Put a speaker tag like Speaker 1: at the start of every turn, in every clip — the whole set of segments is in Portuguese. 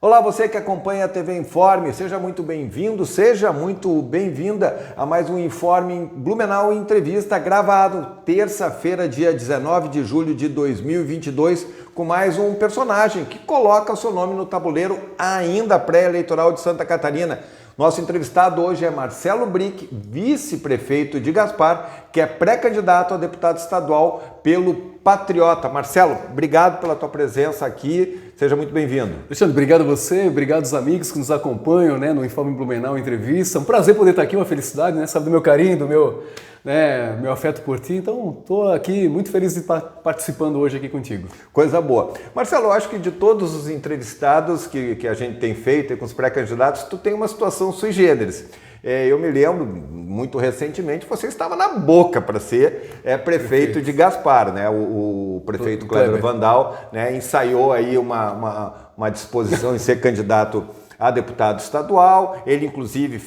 Speaker 1: Olá, você que acompanha a TV Informe, seja muito bem-vindo, seja muito bem-vinda a mais um Informe Blumenau Entrevista gravado terça-feira, dia 19 de julho de 2022, com mais um personagem que coloca o seu nome no tabuleiro ainda pré-eleitoral de Santa Catarina. Nosso entrevistado hoje é Marcelo Brick, vice-prefeito de Gaspar, que é pré-candidato a deputado estadual pelo Patriota. Marcelo, obrigado pela tua presença aqui, seja muito bem-vindo.
Speaker 2: Alexandre, obrigado a você, obrigado aos amigos que nos acompanham, no Informe Blumenau Entrevista. Um prazer poder estar aqui, uma felicidade, sabe do meu carinho, do meu afeto por ti. Então, estou aqui muito feliz de estar participando hoje aqui contigo.
Speaker 1: Coisa boa. Marcelo, eu acho que de todos os entrevistados que a gente tem feito com os pré-candidatos, tu tem uma situação sui generis. Eu me lembro, muito recentemente, você estava na boca para ser prefeito de Gaspar, né? O prefeito Kleber Vandal, né, ensaiou aí uma disposição em ser candidato a deputado estadual. Ele, inclusive,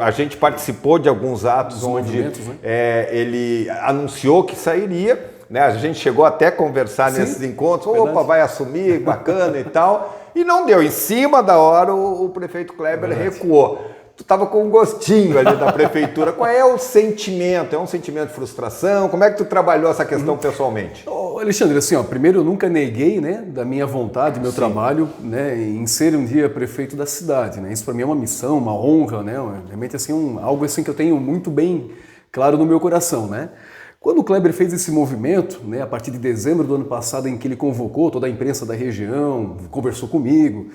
Speaker 1: a gente participou de alguns atos onde ele anunciou que sairia, né? A gente chegou até a conversar nesses encontros, opa, vai assumir, bacana e tal, e não deu. Em cima da hora, o prefeito Kleber recuou. Tu estava com um gostinho ali da prefeitura. Qual é o sentimento? É um sentimento de frustração? Como é que tu trabalhou essa questão pessoalmente?
Speaker 2: Alexandre, assim, primeiro eu nunca neguei, da minha vontade, meu trabalho, em ser um dia prefeito da cidade, Isso para mim é uma missão, uma honra, Realmente assim, algo assim que eu tenho muito bem claro no meu coração, Quando o Kleber fez esse movimento, a partir de dezembro do ano passado, em que ele convocou toda a imprensa da região, conversou comigo,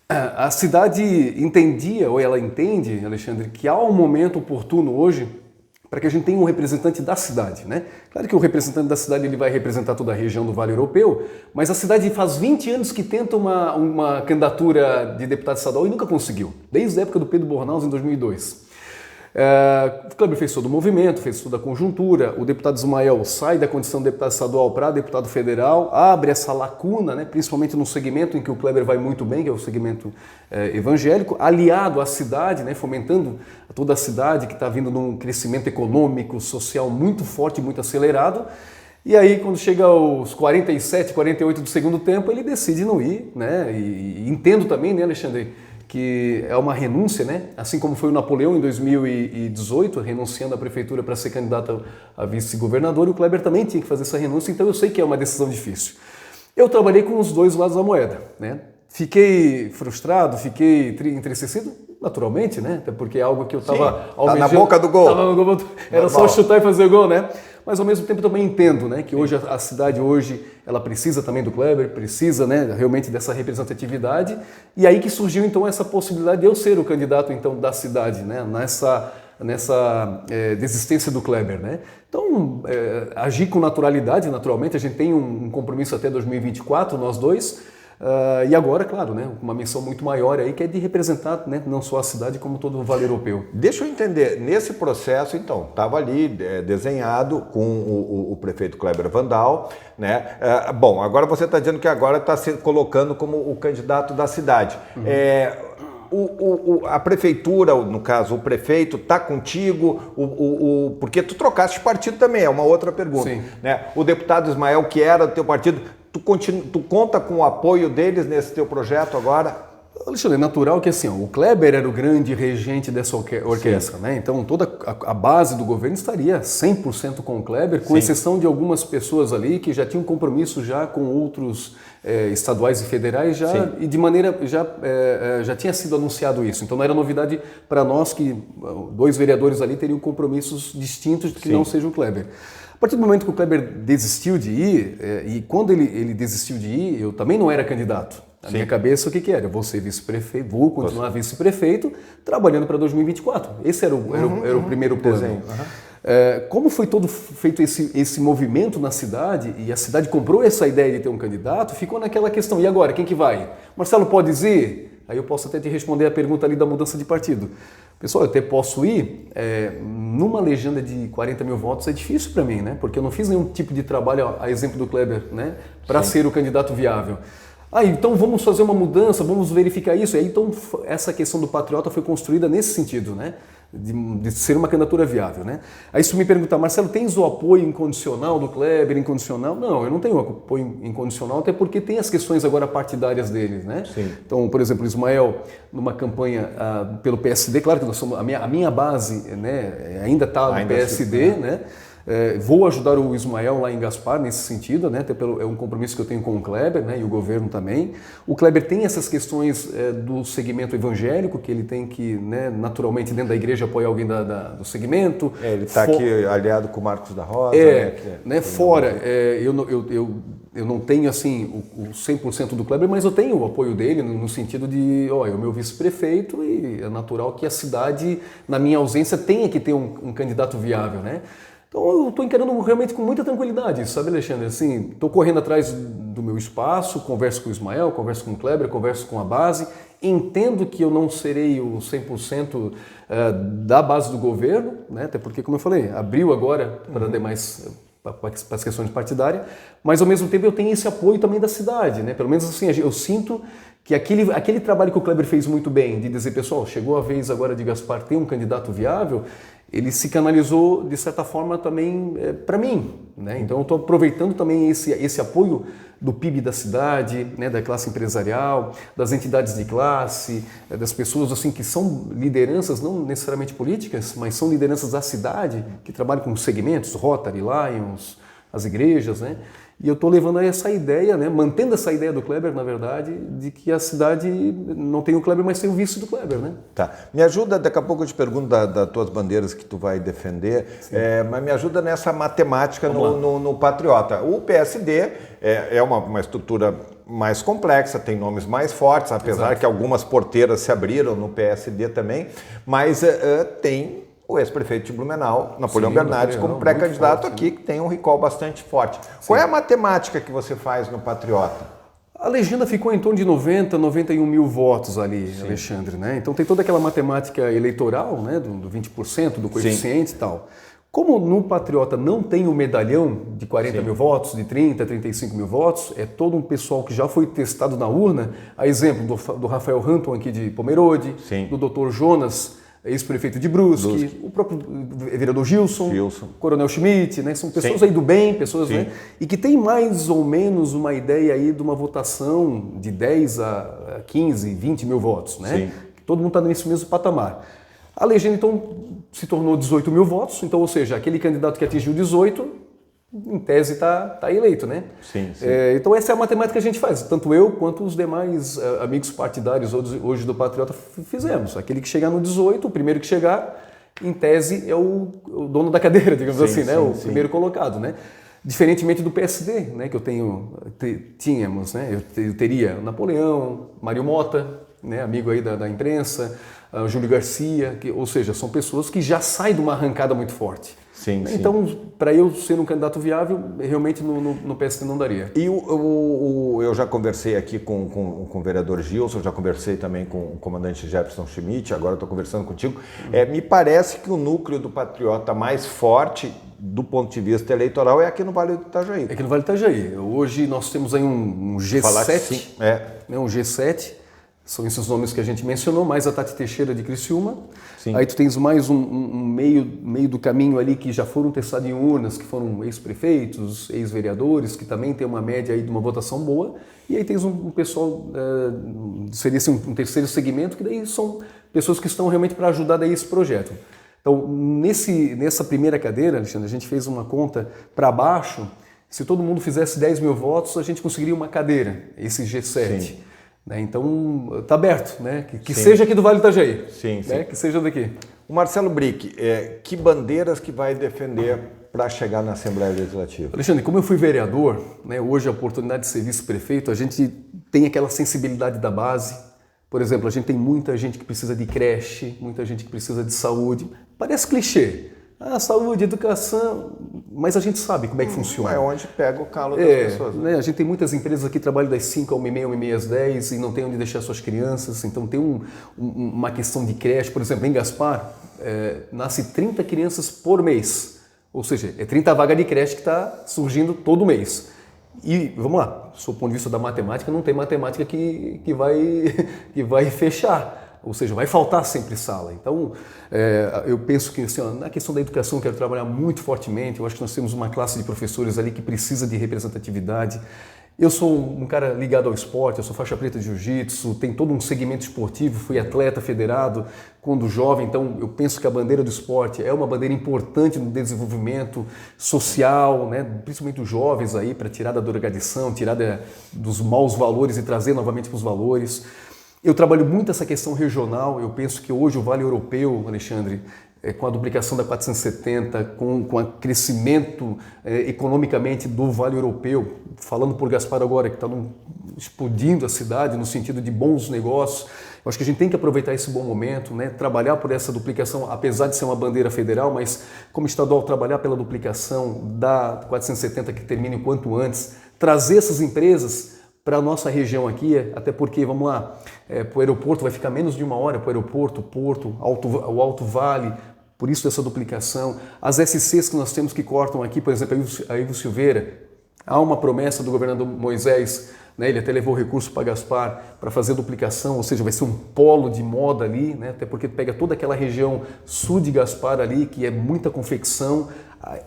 Speaker 2: a cidade entendia, ou ela entende, Alexandre, que há um momento oportuno hoje para que a gente tenha um representante da cidade, Claro que o representante da cidade ele vai representar toda a região do Vale Europeu, mas a cidade faz 20 anos que tenta uma candidatura de deputado estadual e nunca conseguiu, desde a época do Pedro Bornaus, em 2002. O Kleber fez todo o movimento, fez toda a conjuntura, o deputado Ismael sai da condição de deputado estadual para deputado federal, abre essa lacuna, principalmente no segmento em que o Kleber vai muito bem, que é o segmento evangélico, aliado à cidade, fomentando toda a cidade que está vindo num crescimento econômico, social muito forte, muito acelerado. E aí, quando chega aos 47, 48 do segundo tempo, ele decide não ir, E entendo também, Alexandre, que é uma renúncia, Assim como foi o Napoleão em 2018, renunciando à prefeitura para ser candidato a vice-governador, o Kleber também tinha que fazer essa renúncia, então eu sei que é uma decisão difícil. Eu trabalhei com os dois lados da moeda, Fiquei frustrado, fiquei entristecido, naturalmente, Até porque é algo que eu estava
Speaker 1: almejando. Tá na boca do gol.
Speaker 2: Era só chutar e fazer o gol, Mas ao mesmo tempo também entendo, que hoje a cidade ela precisa também do Kleber, precisa, realmente dessa representatividade. E aí que surgiu então essa possibilidade de eu ser o candidato então da cidade, nessa desistência do Kleber, Então, agir com naturalidade, naturalmente, a gente tem um compromisso até 2024, nós dois. E agora, claro, uma missão muito maior aí, que é de representar não só a cidade, como todo o Vale Europeu.
Speaker 1: Deixa eu entender, nesse processo, então, estava ali desenhado com o prefeito Kleber Vandal, Bom, agora você está dizendo que agora está se colocando como o candidato da cidade. A prefeitura, no caso, o prefeito, está contigo, porque tu trocaste de partido também, é uma outra pergunta.
Speaker 2: Sim.
Speaker 1: O deputado Ismael, que era do teu partido, tu conta com o apoio deles nesse teu projeto agora?
Speaker 2: Alexandre, é natural que assim, o Kleber era o grande regente dessa orquestra, Então toda a base do governo estaria 100% com o Kleber, com exceção de algumas pessoas ali que já tinham compromisso já com outros estaduais e federais e de maneira já tinha sido anunciado isso. Então não era novidade para nós que dois vereadores ali teriam compromissos distintos que não seja o Kleber. A partir do momento que o Kleber desistiu de ir, e quando ele desistiu de ir, eu também não era candidato. Na minha cabeça, o que era? Eu vou ser vice-prefeito, vou continuar vice-prefeito, trabalhando para 2024. Esse era o primeiro plano. Como foi todo feito esse movimento na cidade, e a cidade comprou essa ideia de ter um candidato, ficou naquela questão, e agora, quem que vai? Marcelo, pode ir? Aí eu posso até te responder a pergunta ali da mudança de partido. Pessoal, eu até posso ir, numa legenda de 40 mil votos é difícil para mim, Porque eu não fiz nenhum tipo de trabalho, a exemplo do Kleber, para ser o candidato viável. Então vamos fazer uma mudança, vamos verificar isso. E aí, então essa questão do Patriota foi construída nesse sentido, de ser uma candidatura viável, né? Aí se tu me perguntar, Marcelo, tens o apoio incondicional do Kleber, incondicional? Não, eu não tenho apoio incondicional, até porque tem as questões agora partidárias deles, né?
Speaker 1: Sim.
Speaker 2: Então, por exemplo, o Ismael, numa campanha pelo PSD, claro que nós somos, a minha base, né, ainda está no PSD, né? Vou ajudar o Ismael lá em Gaspar nesse sentido, né? Até é um compromisso que eu tenho com o Kleber, né? E o governo também. O Kleber tem essas questões do segmento evangélico, que ele tem que, né, naturalmente, dentro da igreja, apoiar alguém do segmento.
Speaker 1: Ele está aqui aliado com o Marcos da Rosa.
Speaker 2: Fora, eu não tenho assim o 100% do Kleber, mas eu tenho o apoio dele no sentido de, é o meu vice-prefeito e é natural que a cidade, na minha ausência, tenha que ter um candidato viável, né? Então eu estou encarando realmente com muita tranquilidade, sabe, Alexandre? Assim, estou correndo atrás do meu espaço, converso com o Ismael, converso com o Kleber, converso com a base, entendo que eu não serei o 100% da base do governo, né? Até porque, como eu falei, abriu agora para demais, para as questões partidárias, mas ao mesmo tempo eu tenho esse apoio também da cidade, né? Pelo menos assim, eu sinto que aquele trabalho que o Kleber fez muito bem, de dizer, pessoal, chegou a vez agora de Gaspar ter um candidato viável, ele se canalizou, de certa forma, também para mim, né? Então eu estou aproveitando também esse apoio do PIB da cidade, né, da classe empresarial, das entidades de classe, das pessoas assim que são lideranças, não necessariamente políticas, mas são lideranças da cidade, que trabalham com segmentos, Rotary, Lions, as igrejas, né? E eu estou levando essa ideia, né, mantendo essa ideia do Kleber, na verdade, de que a cidade não tem o Kleber, mas tem o vice do Kleber, né?
Speaker 1: Tá. Me ajuda, daqui a pouco eu te pergunto das tuas bandeiras que tu vai defender, mas me ajuda nessa matemática no Patriota. O PSD é uma estrutura mais complexa, tem nomes mais fortes, apesar que algumas porteiras se abriram no PSD também, mas tem o ex-prefeito de Blumenau, Napoleão Bernardes, como pré-candidato aqui, que tem um recall bastante forte. Sim. Qual é a matemática que você faz no Patriota?
Speaker 2: A legenda ficou em torno de 90, 91 mil votos ali, sim, Alexandre, né? Então tem toda aquela matemática eleitoral, né, do 20%, do coeficiente, sim, e tal. Como no Patriota não tem o medalhão de 40 sim, mil votos, de 30, 35 mil votos, é todo um pessoal que já foi testado na urna, a exemplo do Rafael Hanton aqui de Pomerode, sim, do Dr. Jonas, ex-prefeito de Brusque, o próprio vereador Gilson, Coronel Schmidt, né? São pessoas, sim, aí do bem, pessoas, sim, né? E que tem mais ou menos uma ideia aí de uma votação de 10 a 15, 20 mil votos, né? Sim. Todo mundo está nesse mesmo patamar. A legenda, então, se tornou 18 mil votos, então, ou seja, aquele candidato que atingiu 18, em tese está eleito, né?
Speaker 1: Sim, sim.
Speaker 2: Então essa é a matemática que a gente faz, tanto eu quanto os demais amigos partidários hoje do Patriota fizemos. Aquele que chegar no 18, o primeiro que chegar, em tese, é o dono da cadeira, digamos, sim, assim, né? Sim, o primeiro colocado, né? Diferentemente do PSD, né? Que tínhamos, né? Eu teria Napoleão, Mário Mota, né? Amigo aí da imprensa, Júlio Garcia, ou seja, são pessoas que já saem de uma arrancada muito forte.
Speaker 1: Sim,
Speaker 2: então, para eu ser um candidato viável, realmente no PSD não daria.
Speaker 1: E eu já conversei aqui com o vereador Gilson, já conversei também com o comandante Jefferson Schmidt, agora estou conversando contigo. Me parece que o núcleo do Patriota mais forte, do ponto de vista eleitoral, é aqui no Vale do Itajaí.
Speaker 2: É aqui no Vale do Itajaí. Hoje nós temos aí um G7, né, um G7. São esses nomes que a gente mencionou, mais a Tati Teixeira de Criciúma. Sim. Aí tu tens mais um meio do caminho ali que já foram testados em urnas, que foram ex-prefeitos, ex-vereadores, que também tem uma média aí de uma votação boa. E aí tens um pessoal, seria assim, um terceiro segmento, que daí são pessoas que estão realmente para ajudar daí esse projeto. Então, nessa primeira cadeira, Alexandre, a gente fez uma conta para baixo. Se todo mundo fizesse 10 mil votos, a gente conseguiria uma cadeira, esse G7. Sim. Então, está aberto, né? Que seja aqui do Vale do Itajaí,
Speaker 1: sim,
Speaker 2: né? Que seja daqui.
Speaker 1: O Marcelo Brick, que bandeiras que vai defender para chegar na Assembleia Legislativa?
Speaker 2: Alexandre, como eu fui vereador, né, hoje a oportunidade de ser vice-prefeito, a gente tem aquela sensibilidade da base. Por exemplo, a gente tem muita gente que precisa de creche, muita gente que precisa de saúde. Parece clichê. Saúde, educação, mas a gente sabe como é que funciona.
Speaker 1: É onde pega o calo das pessoas.
Speaker 2: Né? A gente tem muitas empresas aqui que trabalham das 5 ao meia-meia, meia às 10 e não tem onde deixar suas crianças. Então tem uma questão de creche. Por exemplo, em Gaspar, nasce 30 crianças por mês. Ou seja, é 30 vagas de creche que está surgindo todo mês. E, vamos lá, do ponto de vista da matemática, não tem matemática que vai fechar. ou seja, vai faltar sempre sala. Então, eu penso que assim, na questão da educação eu quero trabalhar muito fortemente. Eu acho que nós temos uma classe de professores ali que precisa de representatividade. Eu sou um cara ligado ao esporte, eu sou faixa preta de jiu-jitsu, tem todo um segmento esportivo, fui atleta federado quando jovem, então eu penso que a bandeira do esporte é uma bandeira importante no desenvolvimento social, né, principalmente dos jovens aí, para tirar da drogadição, tirar dos maus valores e trazer novamente para os valores. Eu trabalho muito essa questão regional, eu penso que hoje o Vale Europeu, Alexandre, com a duplicação da 470, com o crescimento economicamente do Vale Europeu, falando por Gaspar agora, que está explodindo a cidade no sentido de bons negócios, eu acho que a gente tem que aproveitar esse bom momento, né? Trabalhar por essa duplicação, apesar de ser uma bandeira federal, mas como estadual trabalhar pela duplicação da 470 que termine o quanto antes, trazer essas empresas para a nossa região aqui, até porque, vamos lá, para o aeroporto vai ficar menos de 1 hora para o aeroporto, Porto, o Alto Vale, por isso essa duplicação. As SCs que nós temos que cortam aqui, por exemplo, a Ivo Silveira, há uma promessa do governador Moisés, né, ele até levou recurso para Gaspar para fazer duplicação, ou seja, vai ser um polo de moda ali, né, até porque pega toda aquela região sul de Gaspar ali, que é muita confecção,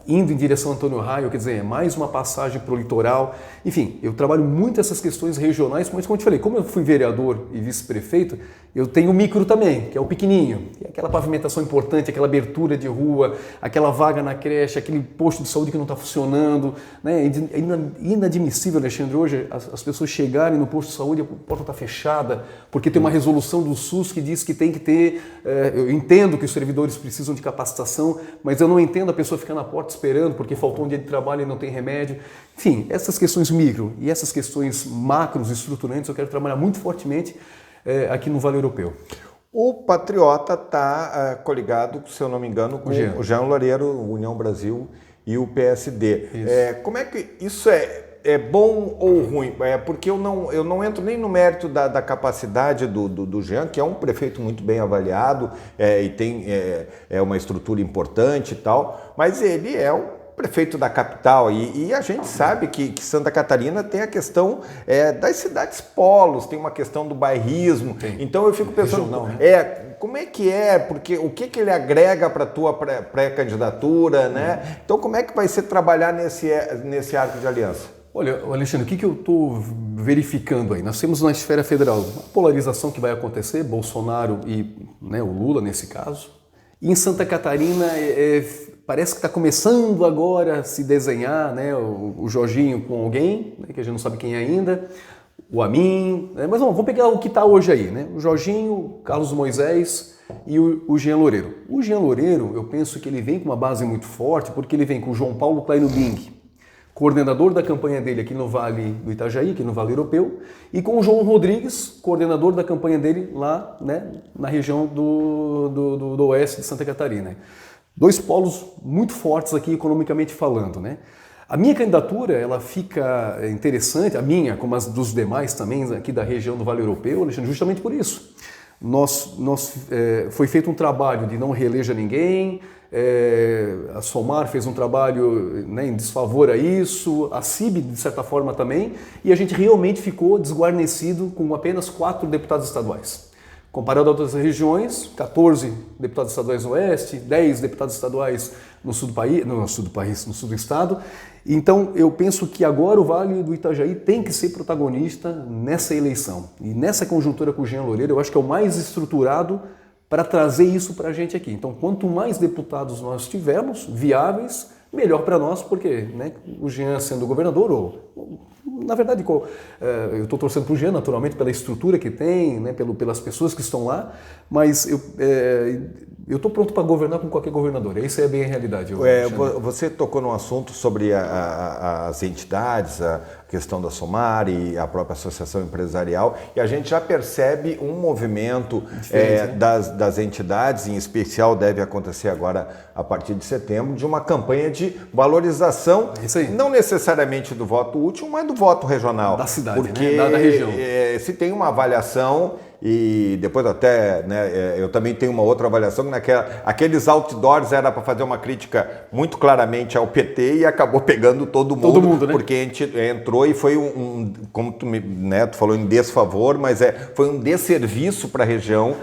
Speaker 2: indo em direção a Antônio Raio, quer dizer, é mais uma passagem para o litoral. Enfim, eu trabalho muito essas questões regionais, mas como eu te falei, como eu fui vereador e vice-prefeito, eu tenho o micro também, que é o pequenininho, que é aquela pavimentação importante, aquela abertura de rua, aquela vaga na creche, aquele posto de saúde que não está funcionando, né? É inadmissível, Alexandre, hoje as pessoas chegarem no posto de saúde e a porta está fechada, porque tem uma resolução do SUS que diz que tem que ter, eu entendo que os servidores precisam de capacitação, mas eu não entendo a pessoa ficar na porta esperando porque faltou um dia de trabalho e não tem remédio. Enfim, essas questões micro e essas questões macros estruturantes eu quero trabalhar muito fortemente aqui no Vale Europeu.
Speaker 1: O Patriota está coligado, se eu não me engano, com o Jean Loureiro, União Brasil e o PSD. Como é que isso é bom ou ruim? Porque eu não entro nem no mérito da capacidade do Jean, que é um prefeito muito bem avaliado e tem uma estrutura importante e tal, mas ele é o prefeito da capital e a gente sabe que Santa Catarina tem a questão das cidades polos, tem uma questão do bairrismo, então eu fico pensando,
Speaker 2: regional, né?
Speaker 1: Como é que porque o que ele agrega para a tua pré-candidatura, né? Então como é que vai ser trabalhar nesse arco de aliança?
Speaker 2: Olha, Alexandre, o que eu estou verificando aí? Nós temos na esfera federal uma polarização que vai acontecer, Bolsonaro e né, o Lula nesse caso, e em Santa Catarina parece que está começando agora a se desenhar, né, o Jorginho com alguém, né, que a gente não sabe quem é ainda, o Amin, né, mas vamos pegar o que está hoje aí, né? O Jorginho, o Carlos Moisés e o Jean Loureiro. O Jean Loureiro, eu penso que ele vem com uma base muito forte, porque ele vem com o João Paulo Kleinobing, coordenador da campanha dele aqui no Vale do Itajaí, aqui no Vale Europeu, e com o João Rodrigues, coordenador da campanha dele lá, né, na região do oeste de Santa Catarina. 2 polos muito fortes aqui economicamente falando, né? A minha candidatura, ela fica interessante, a minha, como as dos demais também aqui da região do Vale Europeu, Alexandre, justamente por isso. Foi feito um trabalho de não reeleja ninguém, a Somar fez um trabalho, né, em desfavor a isso, a CIB de certa forma também, e a gente realmente ficou desguarnecido com apenas 4 deputados estaduais. Comparado a outras regiões, 14 deputados estaduais no oeste, 10 deputados estaduais no sul do estado. Então, eu penso que agora o Vale do Itajaí tem que ser protagonista nessa eleição. E nessa conjuntura com o Jean Loureiro, eu acho que é o mais estruturado para trazer isso para a gente aqui. Então, quanto mais deputados nós tivermos, viáveis, melhor para nós, porque né, o Jean sendo governador, na verdade, eu estou torcendo para o Jean, naturalmente, pela estrutura que tem, né, pelas pessoas que estão lá, mas eu estou pronto para governar com qualquer governador. Essa é bem a realidade.
Speaker 1: Você tocou num assunto sobre as entidades, a questão da Somar e a própria associação empresarial, e a gente já percebe um movimento das entidades, em especial deve acontecer agora a partir de setembro, de uma campanha de valorização, não necessariamente do voto útil, mas do voto regional.
Speaker 2: Da cidade,
Speaker 1: porque,
Speaker 2: né? Da região.
Speaker 1: Se tem uma avaliação e depois até, né, eu também tenho uma outra avaliação, aqueles outdoors era para fazer uma crítica muito claramente ao PT e acabou pegando todo mundo, né? Porque a gente entrou e foi como tu falou em desfavor, mas foi um desserviço para a região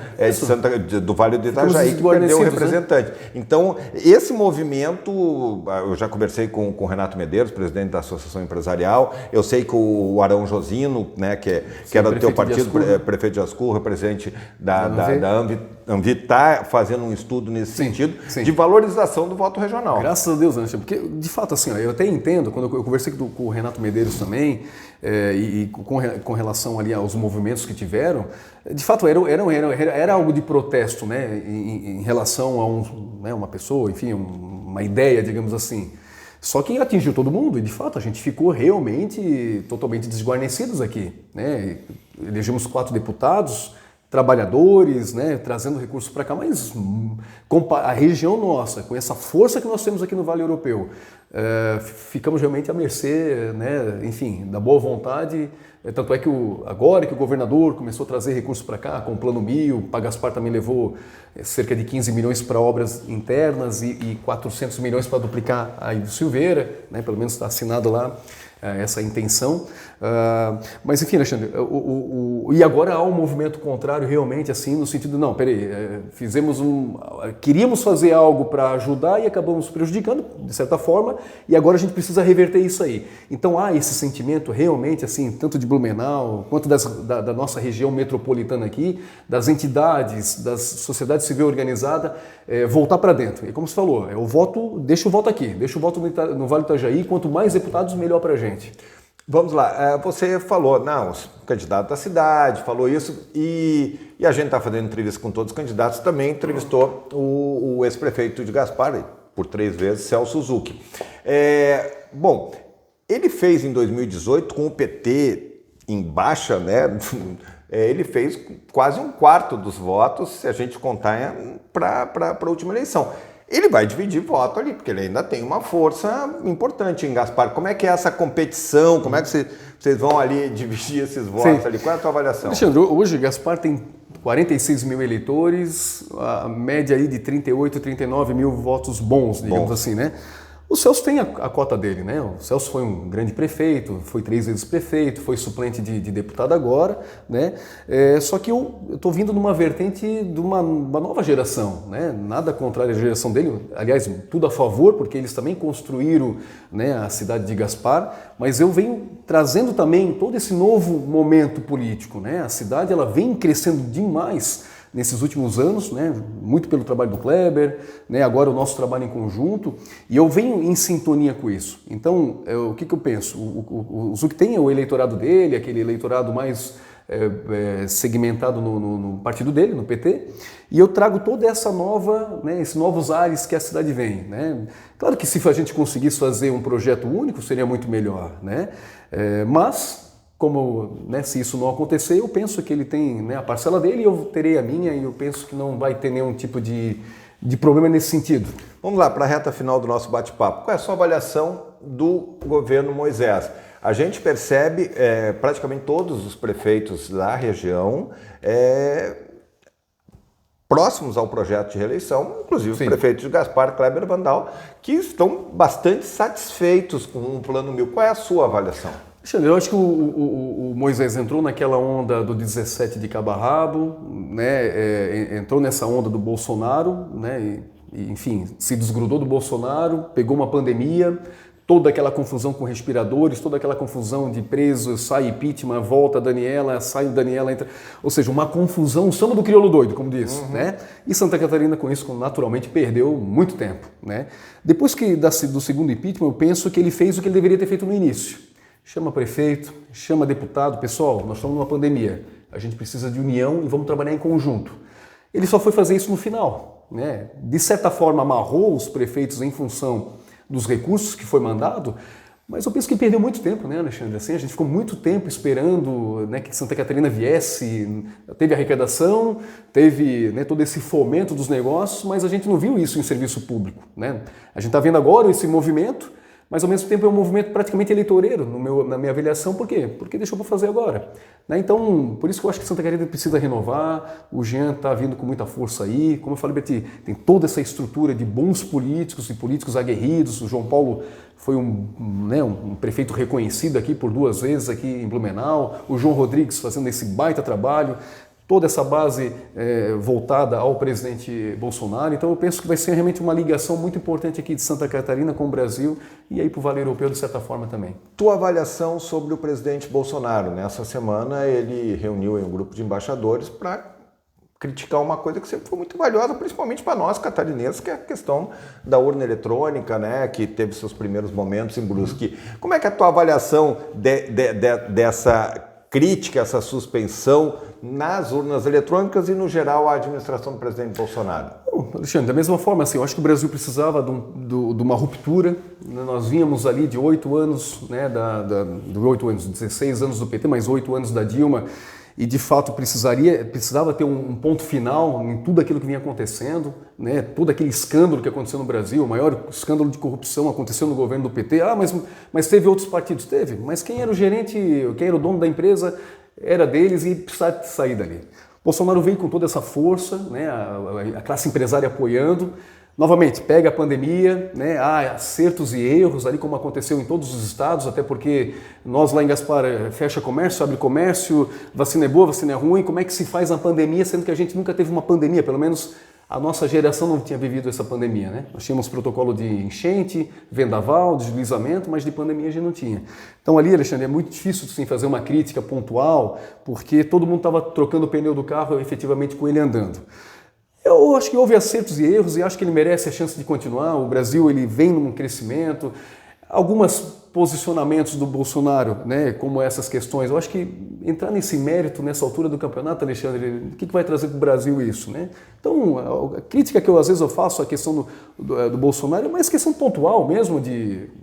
Speaker 1: do Vale do Itajaí, que perdeu o representante. Né? Então, esse movimento, eu já conversei com o Renato Medeiros, presidente da Associação Empresarial, eu sei que o Arão Josino, né, que era do teu partido, prefeito de Ascurra, presidente da Anvi, está fazendo um estudo nesse sentido de valorização do voto regional.
Speaker 2: Graças a Deus, né? Porque, de fato, assim, eu até entendo, quando eu conversei com o Renato Medeiros também, com relação ali aos movimentos que tiveram, de fato, era algo de protesto, né, em relação a uma pessoa, enfim, uma ideia, digamos assim. Só que atingiu todo mundo e, de fato, a gente ficou realmente totalmente desguarnecidos aqui, né? Elegemos 4 deputados, trabalhadores, né, trazendo recursos para cá, mas a região nossa, com essa força que nós temos aqui no Vale Europeu, ficamos realmente à mercê, né, enfim, da boa vontade. Tanto é que agora que o governador começou a trazer recursos para cá, com o Plano 1000, o Pagaspar também levou cerca de 15 milhões para obras internas e 400 milhões para duplicar a Ilha do Silveira, né, pelo menos está assinado lá essa intenção. Mas enfim, Alexandre, e agora há um movimento contrário realmente, assim, no sentido, não, peraí, queríamos fazer algo para ajudar e acabamos prejudicando, de certa forma, e agora a gente precisa reverter isso aí. Então há esse sentimento realmente, assim, tanto de Blumenau, quanto da nossa região metropolitana aqui, das entidades, da sociedade civil organizada, voltar para dentro. E como você falou, deixa o voto aqui, deixa o voto no Vale do Itajaí, quanto mais deputados, melhor para a gente.
Speaker 1: Vamos lá, você falou, os candidatos da cidade, falou isso, e a gente está fazendo entrevista com todos os candidatos, também entrevistou o ex-prefeito de Gaspar, por 3 vezes, Celso Zucchi. Bom, ele fez em 2018, com o PT em baixa, né, ele fez quase 1/4 dos votos, se a gente contar para a última eleição. Ele vai dividir voto ali, porque ele ainda tem uma força importante em Gaspar. Como é que é essa competição? Como é que vocês vão ali dividir esses votos ali? Qual é a tua avaliação?
Speaker 2: Alexandre, hoje Gaspar tem 46 mil eleitores, a média aí de 38, 39 mil votos bons, digamos assim, né? O Celso tem a cota dele, né? O Celso foi um grande prefeito, foi 3 vezes prefeito, foi suplente de deputado agora, né? Só que eu estou vindo numa vertente de uma nova geração, né? Nada contrário à geração dele, aliás, tudo a favor, porque eles também construíram, né, a cidade de Gaspar, mas eu venho trazendo também todo esse novo momento político, né? A cidade ela vem crescendo demais nesses últimos anos, né, muito pelo trabalho do Kleber, né, agora o nosso trabalho em conjunto, e eu venho em sintonia com isso. Então, o que eu penso? O Zucchi tem o eleitorado dele, aquele eleitorado mais segmentado no partido dele, no PT, e eu trago toda essa nova, né, esses novos ares que a cidade vem, né. Claro que se a gente conseguisse fazer um projeto único, seria muito melhor, né, mas se isso não acontecer, eu penso que ele tem, né, a parcela dele e eu terei a minha, e eu penso que não vai ter nenhum tipo de problema nesse sentido.
Speaker 1: Vamos lá, para a reta final do nosso bate-papo. Qual é a sua avaliação do governo Moisés? A gente percebe praticamente todos os prefeitos da região próximos ao projeto de reeleição, inclusive os prefeitos de Gaspar, Kleber e Vandal, que estão bastante satisfeitos com o Plano 1000. Qual é a sua avaliação?
Speaker 2: Alexandre, eu acho que o Moisés entrou naquela onda do 17 de cabo a rabo, né, entrou nessa onda do Bolsonaro, né, enfim, se desgrudou do Bolsonaro, pegou uma pandemia, toda aquela confusão com respiradores, toda aquela confusão de preso, sai impeachment, volta Daniela, sai Daniela, entra, ou seja, uma confusão, o samba do crioulo doido, como diz, né? E Santa Catarina com isso naturalmente perdeu muito tempo, né? Depois do segundo impeachment, eu penso que ele fez o que ele deveria ter feito no início. Chama prefeito, chama deputado, pessoal, nós estamos numa pandemia, a gente precisa de união e vamos trabalhar em conjunto. Ele só foi fazer isso no final, né? De certa forma amarrou os prefeitos em função dos recursos que foi mandado, mas eu penso que perdeu muito tempo, né, Alexandre? Assim, a gente ficou muito tempo esperando, né, que Santa Catarina viesse, teve arrecadação, teve, né, todo esse fomento dos negócios, mas a gente não viu isso em serviço público, né? A gente está vendo agora esse movimento, mas ao mesmo tempo é um movimento praticamente eleitoreiro na minha avaliação. Por quê? Porque deixou para fazer agora. Né? Então, por isso que eu acho que Santa Catarina precisa renovar, o Jean está vindo com muita força aí, como eu falei, Betty, tem toda essa estrutura de bons políticos e políticos aguerridos. O João Paulo foi um prefeito reconhecido aqui por 2 vezes aqui em Blumenau, o João Rodrigues fazendo esse baita trabalho, toda essa base voltada ao presidente Bolsonaro. Então eu penso que vai ser realmente uma ligação muito importante aqui de Santa Catarina com o Brasil e aí para o Vale Europeu de certa forma também.
Speaker 1: Tua avaliação sobre o presidente Bolsonaro. Nessa semana ele reuniu um grupo de embaixadores para criticar uma coisa que sempre foi muito valiosa, principalmente para nós catarinenses, que é a questão da urna eletrônica, né, que teve seus primeiros momentos em Brusque. Como é que é a tua avaliação dessa crítica, essa suspensão nas urnas eletrônicas e, no geral, a administração do presidente Bolsonaro?
Speaker 2: Alexandre, da mesma forma, assim, eu acho que o Brasil precisava de uma ruptura. Nós vínhamos ali de 8 anos, né, 16 anos do PT, mais 8 anos da Dilma, e de fato precisava ter um ponto final em tudo aquilo que vinha acontecendo, né? Todo aquele escândalo que aconteceu no Brasil, o maior escândalo de corrupção aconteceu no governo do PT. Mas teve outros partidos? Teve, mas quem era o gerente, quem era o dono da empresa era deles e precisava sair dali. Bolsonaro veio com toda essa força, né? A classe empresária apoiando. Novamente, pega a pandemia, né? Há acertos e erros ali, como aconteceu em todos os estados, até porque nós lá em Gaspar fecha comércio, abre comércio, vacina é boa, vacina é ruim. Como é que se faz na pandemia, sendo que a gente nunca teve uma pandemia? Pelo menos a nossa geração não tinha vivido essa pandemia, né? Nós tínhamos protocolo de enchente, vendaval, deslizamento, mas de pandemia a gente não tinha. Então ali, Alexandre, é muito difícil sim, fazer uma crítica pontual, porque todo mundo estava trocando o pneu do carro efetivamente com ele andando. Eu acho que houve acertos e erros e acho que ele merece a chance de continuar. O Brasil ele vem num crescimento. Alguns posicionamentos do Bolsonaro, né, como essas questões, eu acho que entrar nesse mérito, nessa altura do campeonato, Alexandre, o que vai trazer para o Brasil isso? Né? Então, a crítica que às vezes eu faço à questão do Bolsonaro é mais questão pontual mesmo,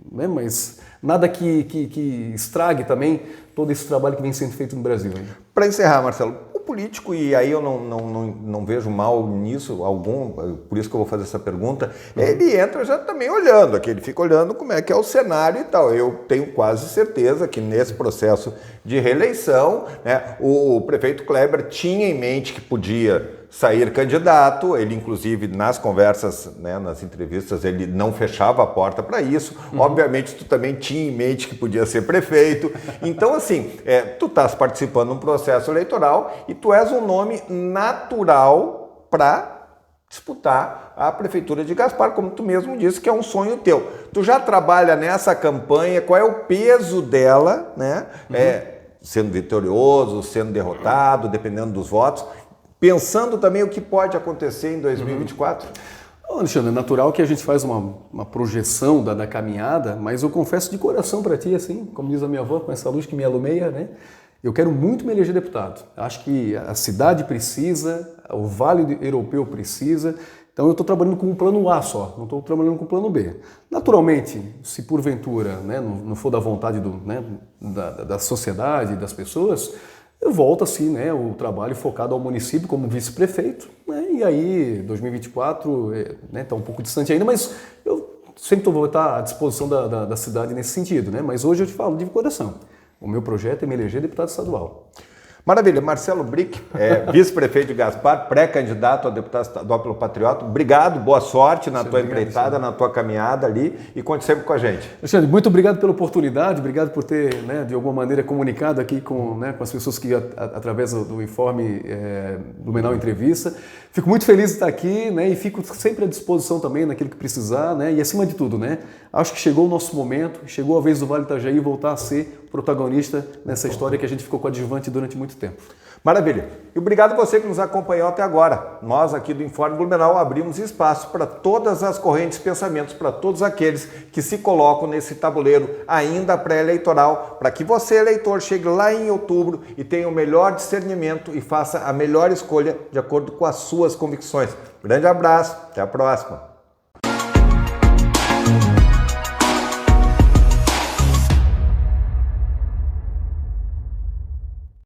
Speaker 2: né, mas nada que estrague também todo esse trabalho que vem sendo feito no Brasil.
Speaker 1: Para encerrar, Marcelo, político, e aí eu não vejo mal nisso algum, por isso que eu vou fazer essa pergunta, ele entra já também olhando, aqui ele fica olhando como é que é o cenário e tal. Eu tenho quase certeza que nesse processo de reeleição, né, o prefeito Kleber tinha em mente que podia sair candidato, ele inclusive nas conversas, né, nas entrevistas, ele não fechava a porta para isso. Obviamente tu também tinha em mente que podia ser prefeito. Então assim, tu estás participando de um processo eleitoral e tu és um nome natural para disputar a prefeitura de Gaspar, como tu mesmo disse, que é um sonho teu. Tu já trabalha nessa campanha, qual é o peso dela, né? Sendo vitorioso, sendo derrotado, dependendo dos votos, pensando também o que pode acontecer em 2024?
Speaker 2: Alexandre, é natural que a gente faz uma projeção da caminhada, mas eu confesso de coração para ti, assim, como diz a minha avó, com essa luz que me alumeia, né? Eu quero muito me eleger deputado. Acho que a cidade precisa, o Vale Europeu precisa, então eu estou trabalhando com um plano A só, não estou trabalhando com o plano B. Naturalmente, se porventura, né, não for da vontade da sociedade, das pessoas, eu volto assim, né, o trabalho focado ao município como vice-prefeito, né, e aí 2024 está um pouco distante ainda, mas eu sempre vou estar à disposição da cidade nesse sentido, né, mas hoje eu te falo de coração, o meu projeto é me eleger deputado estadual.
Speaker 1: Maravilha. Marcelo Brick, vice-prefeito de Gaspar, pré-candidato a deputado estadual pelo Patriota. Obrigado, boa sorte na tua empreitada, na tua caminhada ali e conte sempre com a gente.
Speaker 2: Alexandre, muito obrigado pela oportunidade, obrigado por ter, né, de alguma maneira comunicado aqui com as pessoas que, através do informe Blumenau Entrevista. Fico muito feliz de estar aqui, né, e fico sempre à disposição também naquilo que precisar, né, e acima de tudo, né, acho que chegou o nosso momento, chegou a vez do Vale Itajaí voltar a ser protagonista nessa história que a gente ficou coadjuvante durante muito tempo.
Speaker 1: Maravilha. E obrigado a você que nos acompanhou até agora. Nós aqui do Informe Blumenau abrimos espaço para todas as correntes de pensamentos, para todos aqueles que se colocam nesse tabuleiro ainda pré-eleitoral, para que você, eleitor, chegue lá em outubro e tenha o melhor discernimento e faça a melhor escolha de acordo com as suas convicções. Grande abraço, até a próxima.